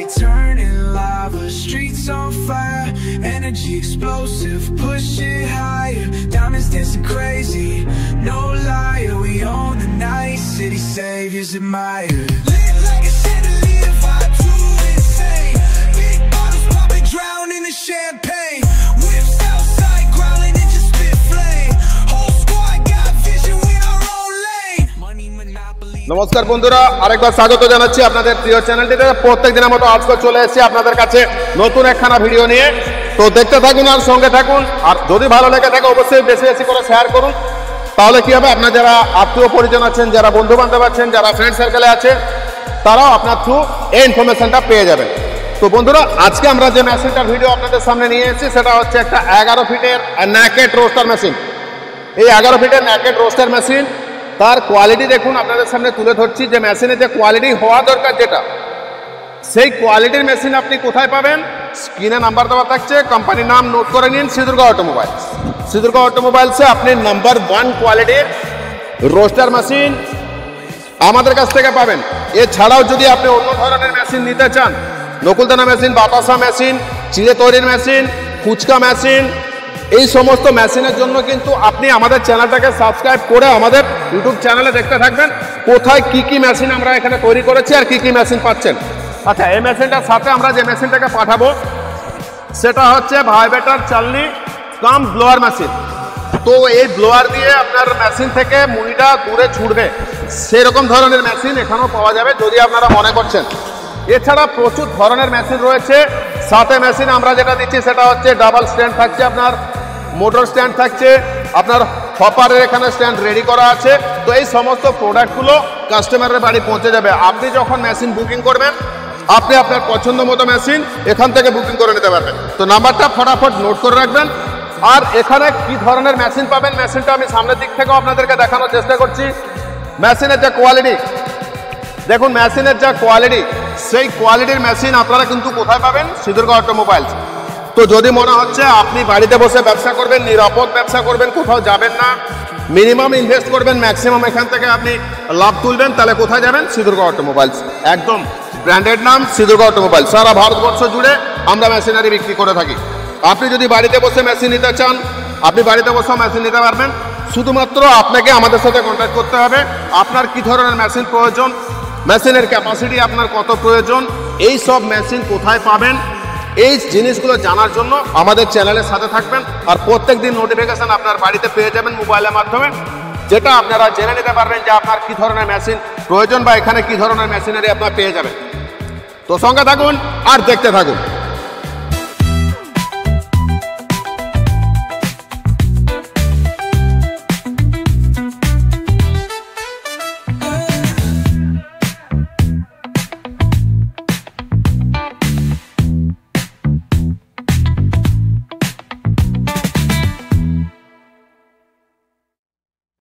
Turning lava, streets on fire, energy explosive, push it higher. Diamonds dancing crazy, no liar. We own the night, city saviors admired. Live like a chandelier, vibe too insane. Big bottles popping, drown in the champagne. Whips outside, growling and just spit flame. Whole squad got vision, we our own lane. Money monopoly. নমস্কার বন্ধুরা, আরেকবার স্বাগত জানাচ্ছি আপনাদের প্রিয় চ্যানেলটিতে। প্রত্যেক দিনের মতো আজকে চলে এসেছি আপনাদের কাছে নতুন একখানা ভিডিও নিয়ে। তো দেখতে থাকুন আর সঙ্গে থাকুন। আর যদি ভালো লেগে থাকে অবশ্যই বেশি বেশি করে শেয়ার করুন। তাহলে কি হবে, আপনার যারা আত্মীয় পরিজন আছেন, যারা বন্ধু বান্ধব আছেন, যারা ফ্রেন্ড সার্কেলে আছে, তারাও আপনার থ্রু এই ইনফরমেশনটা পেয়ে যাবেন। তো বন্ধুরা, আজকে আমরা যে মেশিনটার ভিডিও আপনাদের সামনে নিয়ে এসেছি সেটা হচ্ছে একটা 11 ফিটের ন্যাকেড রোস্টার মেশিন। এই 11 ফিটের ন্যাকেড রোস্টার মেশিন, তার কোয়ালিটি দেখুন, আপনাদের সামনে তুলে ধরছি যে মেশিনের যে কোয়ালিটি হওয়া দরকার, যেটা সেই কোয়ালিটির মেশিন আপনি কোথায় পাবেন। স্ক্রিনে নাম্বার দেওয়া থাকছে, কোম্পানির নাম নোট করে নিন, সিঁদুরগাঁও অটোমোবাইলস। সিঁদুরগাঁও অটোমোবাইলসে আপনি নাম্বার 1 কোয়ালিটির রোস্টার মেশিন আমাদের কাছ থেকে পাবেন। এছাড়াও যদি আপনি অন্য ধরনের মেশিন নিতে চান, নকুলদানা মেশিন, বাতাসা মেশিন, চিড়ে তৈরির মেশিন, ফুচকা মেশিন, এই সমস্ত মেশিনের জন্য কিন্তু আপনি আমাদের চ্যানেলটাকে সাবস্ক্রাইব করে আমাদের ইউটিউব চ্যানেলে দেখতে থাকবেন কোথায় কি কি মেশিন আমরা এখানে তৈরি করেছি আর কি কি মেশিন পাচ্ছেন। আচ্ছা, এই মেশিনটার সাথে আমরা যে মেশিনটাকে পাঠাবো সেটা হচ্ছে ভাইব্রেটর চালনি কাম ব্লোয়ার মেশিন। তো এই ব্লোয়ার দিয়ে আপনার মেশিন থেকে মুড়িটা দূরে ছুটবে, সেরকম ধরনের মেশিন এখানেও পাওয়া যাবে যদি আপনারা মনে করছেন। এছাড়া প্রচুর ধরনের মেশিন রয়েছে। সাথে মেশিন আমরা যেটা দিচ্ছি সেটা হচ্ছে ডাবল স্ট্যান্ড থাকছে, আপনার মোটর স্ট্যান্ড থাকছে, আপনার হপারের এখানে স্ট্যান্ড রেডি করা আছে। তো এই সমস্ত প্রোডাক্টগুলো কাস্টমারের বাড়ি পৌঁছে যাবে। আপনি যখন মেশিন বুকিং করবেন, আপনি আপনার পছন্দ মতো মেশিন এখান থেকে বুকিং করে নিতে পারবেন। তো নাম্বারটা ফটাফট নোট করে রাখবেন। আর এখানে কি ধরনের মেশিন পাবেন, মেশিনটা আমি সামনের দিক থেকেও আপনাদেরকে দেখানোর চেষ্টা করছি। মেশিনের যে কোয়ালিটি দেখুন, মেশিনের যা কোয়ালিটি, সেই কোয়ালিটির মেশিন আপনারা কিন্তু কোথায় পাবেন, সিঁদুরগাঁও অটোমোবাইলস। তো যদি মনে হচ্ছে আপনি বাড়িতে বসে ব্যবসা করবেন, নিরাপদ ব্যবসা করবেন, কোথাও যাবেন না, মিনিমাম ইনভেস্ট করবেন, ম্যাক্সিমাম এখান থেকে আপনি লাভ তুলবেন, তাহলে কোথায় যাবেন, সিঁদুরগাঁও অটোমোবাইলস। একদম ব্র্যান্ডেড নাম সিঁদুরগাঁও অটোমোবাইলস। সারা ভারতবর্ষ জুড়ে আমরা মেশিনারি বিক্রি করে থাকি। আপনি যদি বাড়িতে বসে মেশিন নিতে চান, আপনি বাড়িতে বসেও মেশিন নিতে পারবেন। শুধুমাত্র আপনাকে আমাদের সাথে কন্ট্যাক্ট করতে হবে। আপনার কি ধরনের মেশিন প্রয়োজন, মেশিনের ক্যাপাসিটি আপনার কত প্রয়োজন, এই সব মেশিন কোথায় পাবেন, এই জিনিসগুলো জানার জন্য আমাদের চ্যানেলের সাথে থাকবেন। আর প্রত্যেক দিন নোটিফিকেশান আপনার বাড়িতে পেয়ে যাবেন মোবাইলের মাধ্যমে, যেটা আপনারা জেনে নিতে পারবেন যে আপনার কী ধরনের মেশিন প্রয়োজন বা এখানে কী ধরনের মেশিনারি আপনার পেয়ে যাবেন। তো সঙ্গে থাকুন আর দেখতে থাকুন।